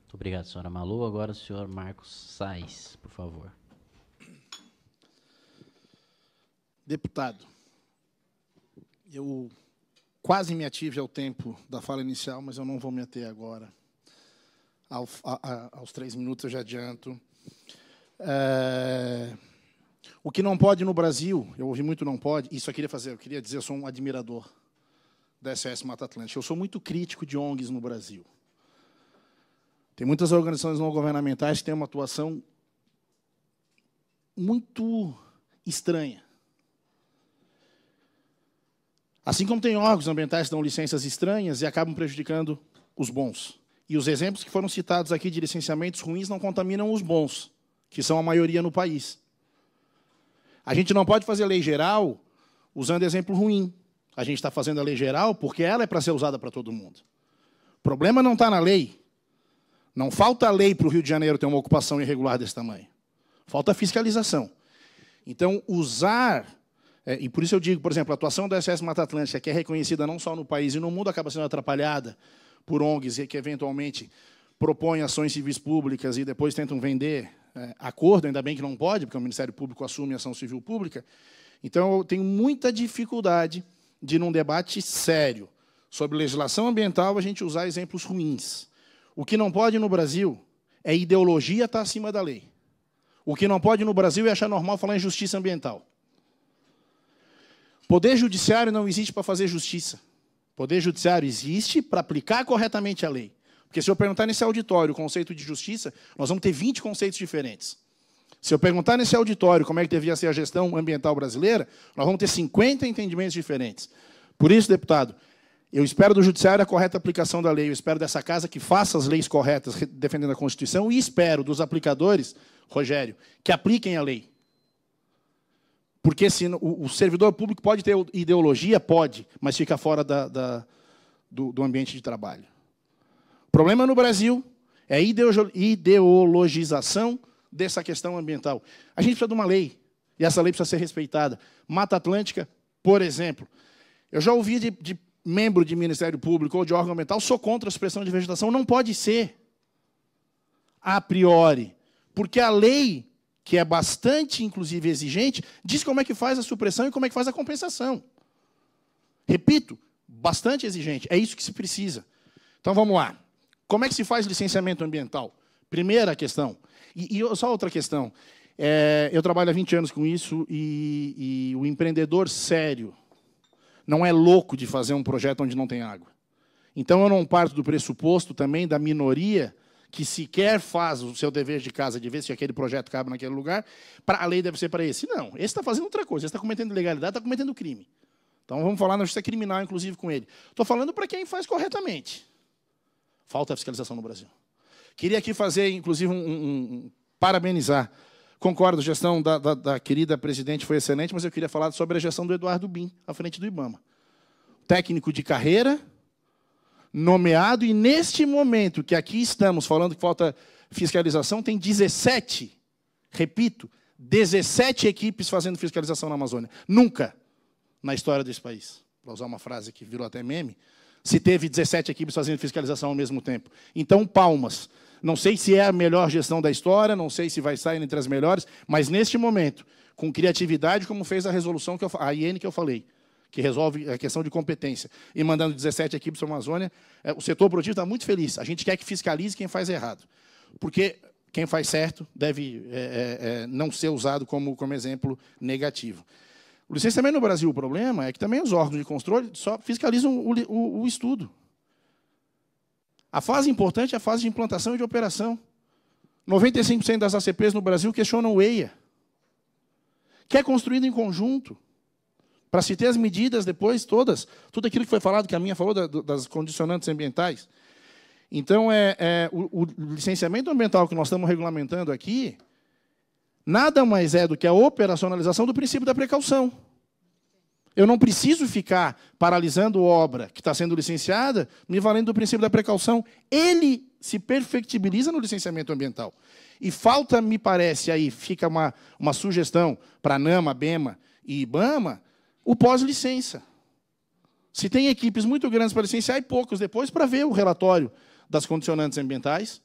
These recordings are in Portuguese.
Muito obrigado, senhora Malu. Agora o senhor Marcos Sais, por favor. Deputado, eu quase me ative ao tempo da fala inicial, mas eu não vou me ater agora. Aos 3 minutos eu já adianto. O que não pode no Brasil, eu ouvi muito não pode, isso eu queria dizer, eu sou um admirador da SOS Mata Atlântica. Eu sou muito crítico de ONGs no Brasil. Tem muitas organizações não governamentais que têm uma atuação muito estranha. Assim como tem órgãos ambientais que dão licenças estranhas e acabam prejudicando os bons. E os exemplos que foram citados aqui de licenciamentos ruins não contaminam os bons, que são a maioria no país. A gente não pode fazer lei geral usando exemplo ruim. A gente está fazendo a lei geral porque ela é para ser usada para todo mundo. O problema não está na lei. Não falta lei para o Rio de Janeiro ter uma ocupação irregular desse tamanho. Falta fiscalização. Então, usar... e por isso eu digo, por exemplo, a atuação da SOS Mata Atlântica, que é reconhecida não só no país e no mundo, acaba sendo atrapalhada por ONGs que, eventualmente, propõem ações civis públicas e depois tentam vender acordo, ainda bem que não pode, porque o Ministério Público assume a ação civil pública. Então, eu tenho muita dificuldade de, num debate sério sobre legislação ambiental, a gente usar exemplos ruins. O que não pode no Brasil é ideologia estar acima da lei. O que não pode no Brasil é achar normal falar em justiça ambiental. Poder judiciário não existe para fazer justiça. Poder judiciário existe para aplicar corretamente a lei. Porque se eu perguntar nesse auditório o conceito de justiça, nós vamos ter 20 conceitos diferentes. Se eu perguntar nesse auditório como é que devia ser a gestão ambiental brasileira, nós vamos ter 50 entendimentos diferentes. Por isso, deputado, eu espero do judiciário a correta aplicação da lei, eu espero dessa casa que faça as leis corretas, defendendo a Constituição, e espero dos aplicadores, Rogério, que apliquem a lei. Porque se o servidor público pode ter ideologia, pode, mas fica fora do ambiente de trabalho. O problema no Brasil é a ideologização dessa questão ambiental. A gente precisa de uma lei, e essa lei precisa ser respeitada. Mata Atlântica, por exemplo. Eu já ouvi de membro de Ministério Público ou de órgão ambiental, sou contra a supressão de vegetação. Não pode ser, a priori, porque a lei, que é bastante, inclusive, exigente, diz como é que faz a supressão e como é que faz a compensação. Repito, bastante exigente. É isso que se precisa. Então, vamos lá. Como é que se faz licenciamento ambiental? Primeira questão. E só outra questão. Eu trabalho há 20 anos com isso e o empreendedor sério não é louco de fazer um projeto onde não tem água. Então, eu não parto do pressuposto também da minoria que sequer faz o seu dever de casa, de ver se aquele projeto cabe naquele lugar, a lei deve ser para esse. Não, esse está fazendo outra coisa, esse está cometendo ilegalidade, está cometendo crime. Então, vamos falar na justiça criminal, inclusive, com ele. Estou falando para quem faz corretamente. Falta fiscalização no Brasil. Queria aqui fazer, inclusive, parabenizar. Concordo, a gestão da querida presidente foi excelente, mas eu queria falar sobre a gestão do Eduardo Bin, à frente do IBAMA. Técnico de carreira, nomeado, e neste momento que aqui estamos falando que falta fiscalização, tem 17, repito, 17 equipes fazendo fiscalização na Amazônia. Nunca na história desse país, para usar uma frase que virou até meme, se teve 17 equipes fazendo fiscalização ao mesmo tempo. Então, palmas. Não sei se é a melhor gestão da história, não sei se vai sair entre as melhores, mas, neste momento, com criatividade, como fez a resolução, a IN que eu falei, que resolve a questão de competência, e mandando 17 equipes para a Amazônia, o setor produtivo está muito feliz. A gente quer que fiscalize quem faz errado. Porque quem faz certo deve não ser usado como exemplo negativo. O licenciamento no Brasil, o problema é que também os órgãos de controle só fiscalizam o estudo. A fase importante é a fase de implantação e de operação. 95% das ACPs no Brasil questionam o EIA, que é construído em conjunto, para se ter as medidas depois todas, tudo aquilo que foi falado, que a minha falou, das condicionantes ambientais. Então, o licenciamento ambiental que nós estamos regulamentando aqui, nada mais é do que a operacionalização do princípio da precaução. Eu não preciso ficar paralisando obra que está sendo licenciada, me valendo do princípio da precaução. Ele se perfectibiliza no licenciamento ambiental. E falta, me parece, aí fica uma sugestão para a NAMA, BEMA e IBAMA, o pós-licença. Se tem equipes muito grandes para licenciar e poucos depois para ver o relatório das condicionantes ambientais,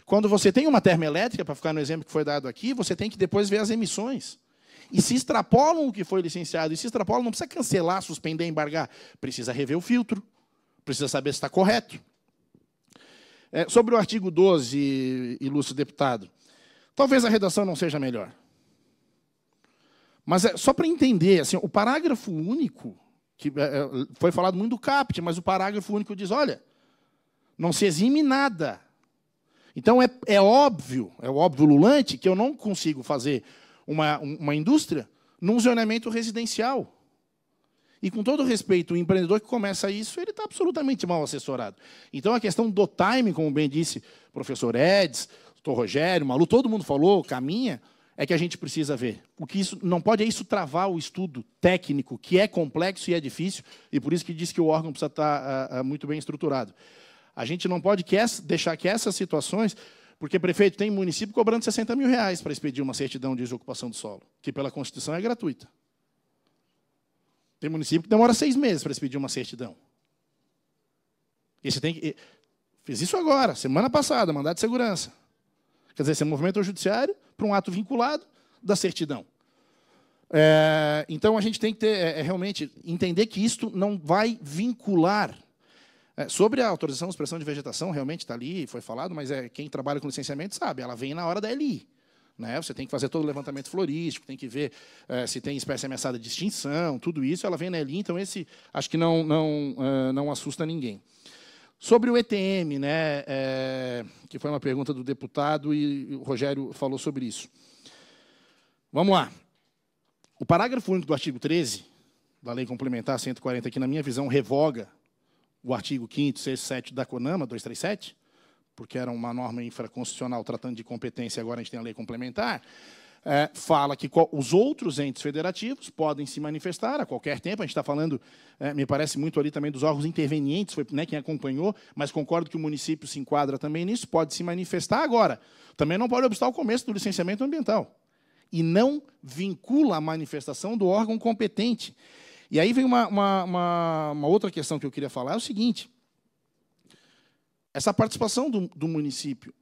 Quando você tem uma termoelétrica, para ficar no exemplo que foi dado aqui, você tem que depois ver as emissões. E se extrapolam o que foi licenciado, e se extrapolam, não precisa cancelar, suspender, embargar. Precisa rever o filtro, precisa saber se está correto. Sobre o artigo 12, ilustre deputado, talvez a redação não seja melhor. Mas só para entender, assim, o parágrafo único, que foi falado muito do CAPT, mas o parágrafo único diz, olha, não se exime nada. Então, é óbvio ululante, que eu não consigo fazer uma indústria num zoneamento residencial. E, com todo respeito, o empreendedor que começa isso, ele está absolutamente mal assessorado. Então, a questão do time, como bem disse o professor Edson, o doutor Rogério, o Malu, todo mundo falou, caminha, é que a gente precisa ver. O que isso não pode é isso travar o estudo técnico, que é complexo e é difícil, e por isso que diz que o órgão precisa estar muito bem estruturado. A gente não pode deixar que essas situações... Porque, prefeito, tem município cobrando R$60 mil para expedir uma certidão de desocupação do solo, que, pela Constituição, é gratuita. Tem município que demora 6 meses para expedir uma certidão. E você tem que... Fiz isso agora, semana passada, mandado de segurança. Quer dizer, você movimenta o judiciário para um ato vinculado da certidão. Então, a gente tem que ter, realmente entender que isto não vai vincular. Sobre a autorização de expressão de vegetação, realmente está ali, foi falado, mas quem trabalha com licenciamento sabe, ela vem na hora da LI. Né? Você tem que fazer todo o levantamento florístico, tem que ver se tem espécie ameaçada de extinção, tudo isso, ela vem na LI, então esse acho que não assusta ninguém. Sobre o ETM, né, que foi uma pergunta do deputado e o Rogério falou sobre isso. Vamos lá. O parágrafo único do artigo 13, da Lei Complementar 140, que, na minha visão, revoga o artigo 5º, 6º, 7 da CONAMA, 237, porque era uma norma infraconstitucional tratando de competência, agora a gente tem a lei complementar, fala que os outros entes federativos podem se manifestar a qualquer tempo. A gente está falando, me parece muito ali também dos órgãos intervenientes, foi, né, quem acompanhou, mas concordo que o município se enquadra também nisso, pode se manifestar agora. Também não pode obstar o começo do licenciamento ambiental. E não vincula a manifestação do órgão competente. E aí vem uma outra questão que eu queria falar, é o seguinte. Essa participação do município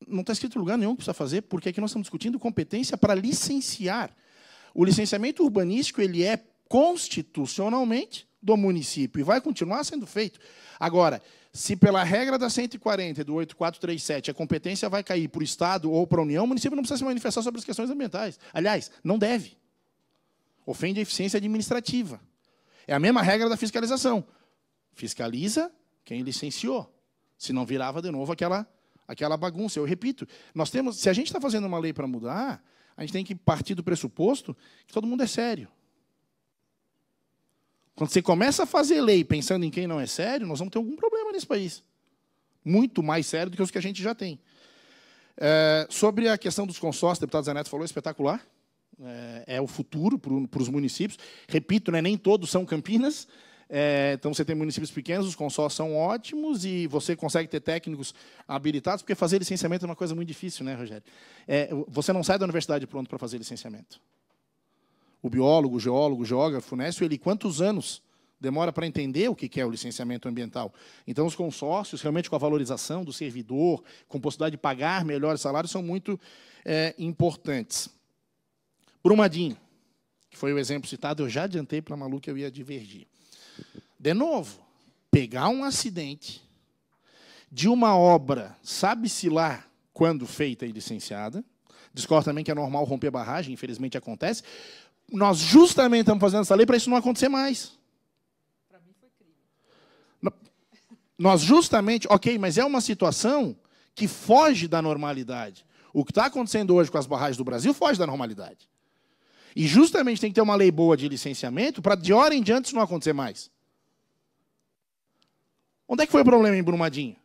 não está escrito em lugar nenhum que precisa fazer, porque aqui nós estamos discutindo competência para licenciar. O licenciamento urbanístico ele é constitucionalmente do município e vai continuar sendo feito. Agora, se pela regra da 140 e do 8437 a competência vai cair para o Estado ou para a União, o município não precisa se manifestar sobre as questões ambientais. Aliás, não deve. Ofende a eficiência administrativa. É a mesma regra da fiscalização. Fiscaliza quem licenciou. Senão virava de novo aquela bagunça. Eu repito, se a gente está fazendo uma lei para mudar, a gente tem que partir do pressuposto que todo mundo é sério. Quando você começa a fazer lei pensando em quem não é sério, nós vamos ter algum problema nesse país. Muito mais sério do que os que a gente já tem. Sobre a questão dos consórcios, o deputado Zé Neto falou, espetacular. É o futuro para os municípios. Repito, né, nem todos são Campinas. Então, você tem municípios pequenos, os consórcios são ótimos e você consegue ter técnicos habilitados, porque fazer licenciamento é uma coisa muito difícil, né, Rogério? Você não sai da universidade pronto para fazer licenciamento. O biólogo, o geólogo, o geógrafo, né, ele quantos anos demora para entender o que é o licenciamento ambiental? Então, os consórcios, realmente com a valorização do servidor, com possibilidade de pagar melhores salários, são muito importantes. Brumadinho, que foi o exemplo citado, eu já adiantei para a Malu que eu ia divergir. De novo, pegar um acidente de uma obra, sabe-se lá quando feita e licenciada, discordo também que é normal romper barragem, infelizmente acontece, nós justamente estamos fazendo essa lei para isso não acontecer mais. Para mim foi crime. Nós justamente, ok, mas é uma situação que foge da normalidade. O que está acontecendo hoje com as barragens do Brasil foge da normalidade. E justamente tem que ter uma lei boa de licenciamento para, de hora em diante, isso não acontecer mais. Onde é que foi o problema em Brumadinho?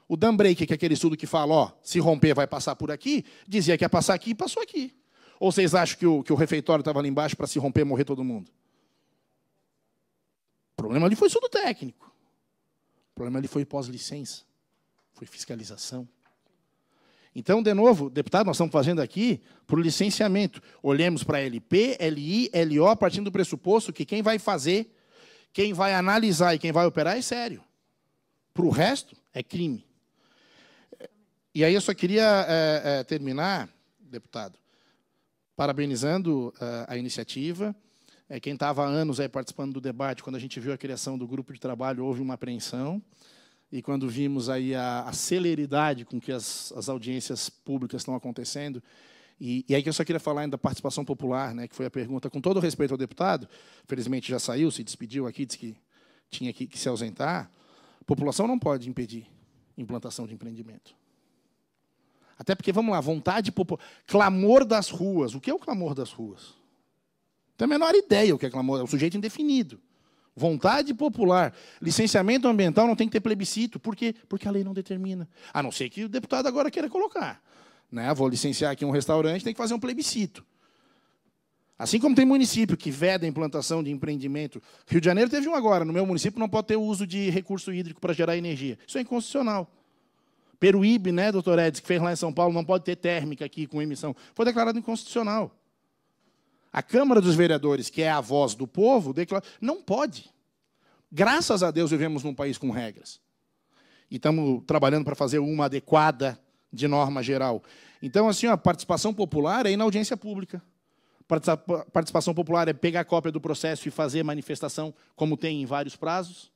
O dam break, que é aquele estudo que fala, ó, se romper vai passar por aqui, dizia que ia passar aqui e passou aqui. Ou vocês acham que o refeitório estava ali embaixo para se romper e morrer todo mundo? O problema ali foi estudo técnico. O problema ali foi pós-licença. Foi fiscalização. Então, de novo, deputado, nós estamos fazendo aqui por licenciamento. Olhemos para LP, LI, LO, partindo do pressuposto que quem vai fazer, quem vai analisar e quem vai operar é sério. Para o resto, é crime. E aí eu só queria terminar, deputado, parabenizando a iniciativa. Quem estava há anos aí participando do debate, quando a gente viu a criação do grupo de trabalho, houve uma apreensão. E quando vimos aí a celeridade com que as audiências públicas estão acontecendo, e aí que eu só queria falar ainda da participação popular, né, que foi a pergunta, com todo o respeito ao deputado, felizmente já saiu, se despediu aqui, disse que tinha que se ausentar, a população não pode impedir implantação de empreendimento. Até porque, vamos lá, vontade popular, clamor das ruas. O que é o clamor das ruas? Não tenho a menor ideia o que é clamor, é um sujeito indefinido. Vontade popular. Licenciamento ambiental não tem que ter plebiscito. Por quê? Porque a lei não determina. A não ser que o deputado agora queira colocar. Né? Vou licenciar aqui um restaurante, tem que fazer um plebiscito. Assim como tem município que veda a implantação de empreendimento. Rio de Janeiro teve um agora. No meu município não pode ter uso de recurso hídrico para gerar energia. Isso é inconstitucional. Peruíbe, né, doutor Edson, que fez lá em São Paulo, não pode ter térmica aqui com emissão. Foi declarado inconstitucional. A Câmara dos Vereadores, que é a voz do povo, declarou, não pode. Graças a Deus vivemos num país com regras. E estamos trabalhando para fazer uma adequada de norma geral. Então, assim, a participação popular é ir na audiência pública. Participação popular é pegar a cópia do processo e fazer manifestação, como tem em vários prazos.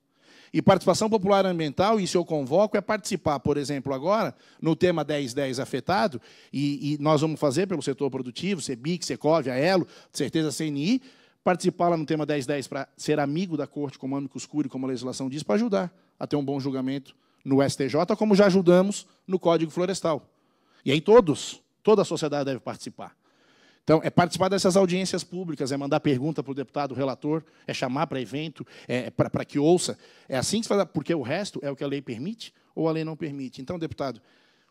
E participação popular ambiental, isso eu convoco, é participar, por exemplo, agora, no tema 1010 afetado, e nós vamos fazer pelo setor produtivo, CEBIC, Secov, a Elo, de certeza CNI, participar lá no tema 1010 para ser amigo da Corte, como amicus curiae, como a legislação diz, para ajudar a ter um bom julgamento no STJ, como já ajudamos no Código Florestal. E aí toda a sociedade deve participar. Então, é participar dessas audiências públicas, é mandar pergunta para o deputado relator, é chamar para evento, para que ouça. É assim que se faz, porque o resto é o que a lei permite ou a lei não permite. Então, deputado,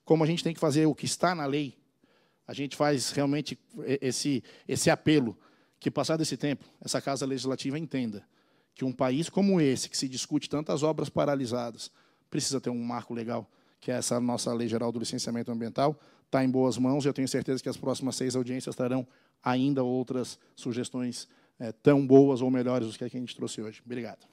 como a gente tem que fazer o que está na lei, a gente faz realmente esse apelo, que, passado esse tempo, essa Casa Legislativa entenda que um país como esse, que se discute tantas obras paralisadas, precisa ter um marco legal, que é essa nossa Lei Geral do Licenciamento Ambiental, está em boas mãos, e eu tenho certeza que as próximas 6 audiências terão ainda outras sugestões tão boas ou melhores do que a gente trouxe hoje. Obrigado.